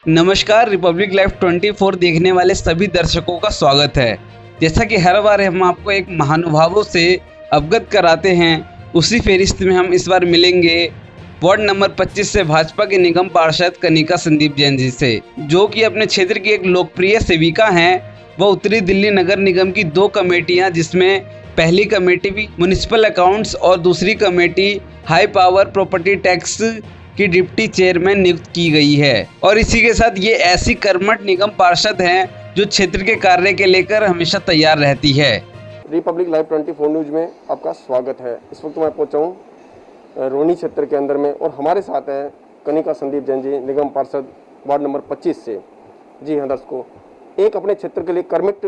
नमस्कार, Republic live 24 देखने वाले सभी दर्शकों का स्वागत है। जैसा कि हर बार हम आपको एक महानुभावों से अवगत कराते हैं, उसी फेरिस्त में हम इस बार मिलेंगे वार्ड नंबर 25 से भाजपा के निगम पार्षद कनिका संदीप जैन जी से, जो कि अपने क्षेत्र की एक लोकप्रिय सेविका हैं। वह उत्तरी दिल्ली नगर निगम की 2 कमेटियां, जिसमें पहली कमेटी भी म्युनिसिपल अकाउंट्स और दूसरी committee high power property tax की डिप्टी चेयरमैन नियुक्त की गई है। और इसी के साथ ये ऐसी कर्मठ निगम पार्षद हैं जो क्षेत्र के कार्य के लेकर हमेशा तैयार रहती है। रिपब्लिक लाइव 24 न्यूज में आपका स्वागत है। इस वक्त मैं पहुंचा हूं रोहिणी क्षेत्र के अंदर में और हमारे साथ हैं कनिका संदीप जैन जी, निगम पार्षद वार्ड नंबर 25 से। जी हाँ दर्शकों, एक अपने क्षेत्र के लिए कर्मठ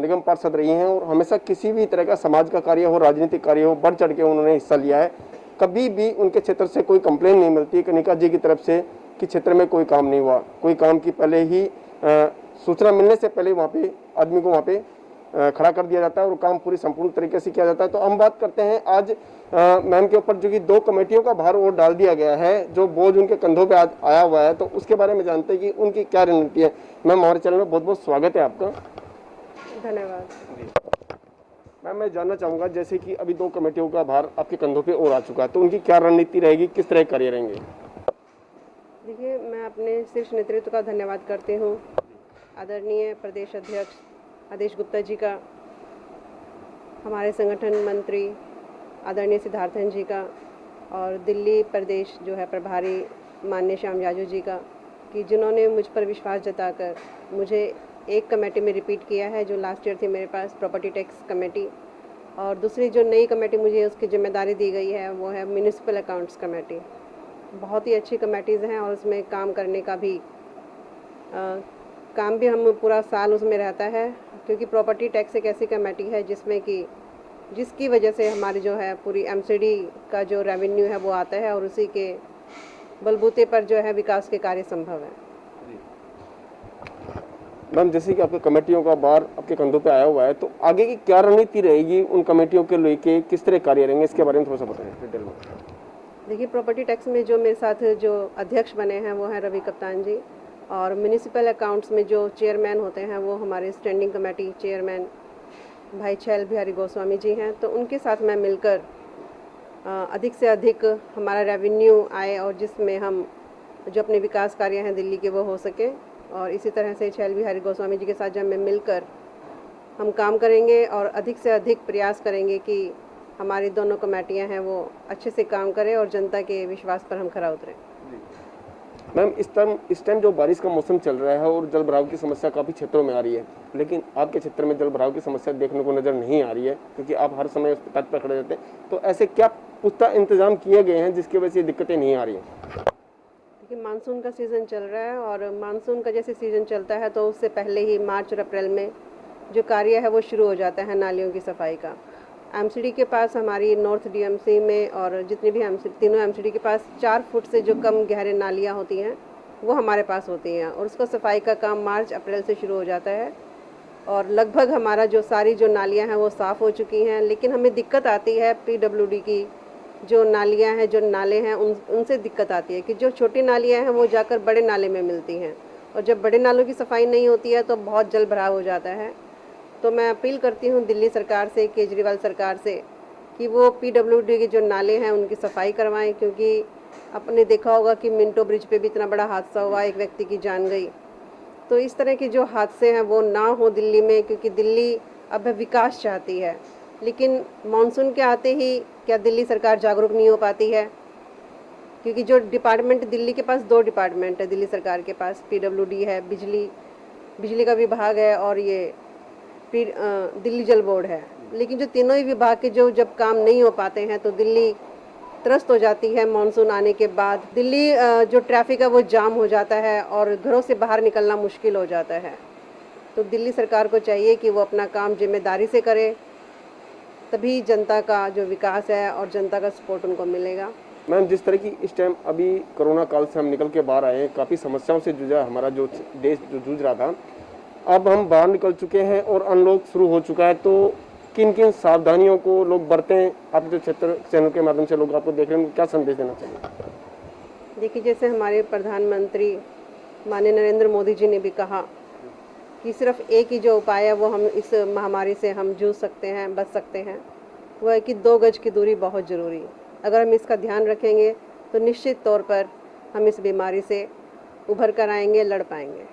निगम पार्षद रही हैं और हमेशा किसी भी तरह का समाज का कार्य हो, राजनीतिक कार्य हो, बढ़ चढ़ के उन्होंने हिस्सा लिया है। कभी भी उनके क्षेत्र से कोई कंप्लेन नहीं मिलती कनिका जी की तरफ से कि क्षेत्र में कोई काम नहीं हुआ। कोई काम की पहले ही सूचना मिलने से पहले वहाँ पे आदमी को वहाँ पे खड़ा कर दिया जाता है और काम पूरी संपूर्ण तरीके से किया जाता है। तो हम बात करते हैं आज मैम के ऊपर जो कि 2 कमेटियों का भार और डाल दिया गया है, जो बोझ उनके कंधों पे आया हुआ है, तो उसके बारे में जानते हैं कि उनकी क्या रणनीति है। मैम, हमारे चैनल में बहुत बहुत स्वागत है आपका। धन्यवाद। मैम, मैं जानना चाहूँगा, जैसे कि अभी 2 कमेटियों का भार आपके कंधों पे और आ चुका है, तो उनकी क्या रणनीति रहेगी, किस तरह कार्य रहेंगे? देखिए, मैं अपने शीर्ष नेतृत्व का धन्यवाद करती हूँ। आदरणीय प्रदेश अध्यक्ष आदेश गुप्ता जी का, हमारे संगठन मंत्री आदरणीय सिद्धार्थन जी का, और दिल्ली प्रदेश जो है प्रभारी माननीय श्याम जाजू जी का, कि जिन्होंने मुझ पर विश्वास जताकर मुझे एक कमेटी में रिपीट किया है, जो लास्ट ईयर थी मेरे पास प्रॉपर्टी टैक्स कमेटी, और दूसरी जो नई कमेटी मुझे उसकी जिम्मेदारी दी गई है वो है म्युनिसिपल अकाउंट्स कमेटी। बहुत ही अच्छी कमेटीज़ हैं और उसमें काम करने का भी काम भी हम पूरा साल उसमें रहता है, क्योंकि प्रॉपर्टी टैक्स एक ऐसी कमेटी है जिसकी वजह से हमारी जो है पूरी एमसीडी का जो रेवेन्यू है वो आता है और उसी के बलबूते पर जो है विकास के कार्य संभव है। मैम, जैसे कि आपके कमेटियों का भार आपके कंधों पे आया हुआ है, तो आगे की क्या रणनीति रहेगी उन कमेटियों के लेके, किस तरह कार्य रहेंगे, इसके बारे में थोड़ा सा बताएं डिटेल में। देखिए, प्रॉपर्टी टैक्स में जो मेरे साथ जो अध्यक्ष बने हैं वो हैं रवि कप्तान जी, और म्युनिसिपल अकाउंट्स में जो चेयरमैन होते हैं वो हमारे स्टैंडिंग कमेटी चेयरमैन भाई छैल बिहारी गोस्वामी जी हैं। तो उनके साथ मैं मिलकर अधिक से अधिक हमारा रेवेन्यू आए और जिसमें हम जो अपने विकास कार्य हैं दिल्ली के वो हो सके। और इसी तरह से छैल बिहारी गोस्वामी जी के साथ जब मैं मिलकर हम काम करेंगे और अधिक से अधिक प्रयास करेंगे कि हमारी दोनों कमेटियां हैं वो अच्छे से काम करें और जनता के विश्वास पर हम खरा उतरें। मैम, इस टाइम जो बारिश का मौसम चल रहा है और जल भराव की समस्या काफ़ी क्षेत्रों में आ रही है, लेकिन आपके क्षेत्र में जल भराव की समस्या देखने को नज़र नहीं आ रही है, क्योंकि आप हर समय उस तट पर खड़े रहते हैं। तो ऐसे क्या पुख्ता इंतजाम किए गए हैं जिसकी वजह से दिक्कतें नहीं आ रही हैं? देखिए, मानसून का सीज़न चल रहा है और मानसून का जैसे सीज़न चलता है तो उससे पहले ही मार्च और अप्रैल में जो कार्य है वो शुरू हो जाता है नालियों की सफाई का। एमसीडी के पास, हमारी नॉर्थ डीएमसी में और जितने भी तीनों एमसीडी के पास 4 फुट से जो कम गहरे नालियाँ होती हैं वो हमारे पास होती हैं, और उसका सफाई का काम मार्च अप्रैल से शुरू हो जाता है। और लगभग हमारा जो सारी जो नालियाँ हैं वो साफ़ हो चुकी हैं, लेकिन हमें दिक्कत आती है पीडब्ल्यूडी की जो नालियाँ हैं, जो नाले हैं, उनसे दिक्कत आती है कि जो छोटी नालियाँ हैं वो जाकर बड़े नाले में मिलती हैं, और जब बड़े नालों की सफाई नहीं होती है तो बहुत जल भराव हो जाता है। तो मैं अपील करती हूँ दिल्ली सरकार से, केजरीवाल सरकार से, कि वो पीडब्ल्यूडी के जो नाले हैं उनकी सफाई करवाएं, क्योंकि आपने देखा होगा कि मिंटो ब्रिज पे भी इतना बड़ा हादसा हुआ, एक व्यक्ति की जान गई। तो इस तरह के जो हादसे हैं वो ना हो दिल्ली में, क्योंकि दिल्ली अब विकास चाहती है, लेकिन मानसून के आते ही क्या दिल्ली सरकार जागरूक नहीं हो पाती है? क्योंकि जो डिपार्टमेंट दिल्ली के पास 2 डिपार्टमेंट है दिल्ली सरकार के पास, पीडब्ल्यूडी है, बिजली का विभाग है, और ये दिल्ली जल बोर्ड है। लेकिन जो तीनों ही विभाग के जब काम नहीं हो पाते हैं तो दिल्ली त्रस्त हो जाती है। मानसून आने के बाद दिल्ली जो ट्रैफिक है वो जाम हो जाता है और घरों से बाहर निकलना मुश्किल हो जाता है। तो दिल्ली सरकार को चाहिए कि वो अपना काम जिम्मेदारी से करे, तभी जनता का जो विकास है और जनता का सपोर्ट उनको मिलेगा। मैम, जिस तरह की इस टाइम अभी कोरोना काल से हम निकल के बाहर आए हैं, काफ़ी समस्याओं से जूझा हमारा जो देश जो जूझ रहा था, अब हम बाहर निकल चुके हैं और अनलॉक शुरू हो चुका है, तो किन किन सावधानियों को लोग बरतें? आप जो क्षेत्र चैनल के माध्यम से लोग आपको देख रहे हैं, क्या संदेश देना चाहिए? देखिए, जैसे हमारे प्रधानमंत्री माननीय नरेंद्र मोदी जी ने भी कहा कि सिर्फ एक ही जो उपाय है वो हम इस महामारी से हम जूझ सकते हैं, बच सकते हैं, वो है कि 2 गज की दूरी बहुत ज़रूरी है। अगर हम इसका ध्यान रखेंगे तो निश्चित तौर पर हम इस बीमारी से उभर कर आएंगे, लड़ पाएंगे।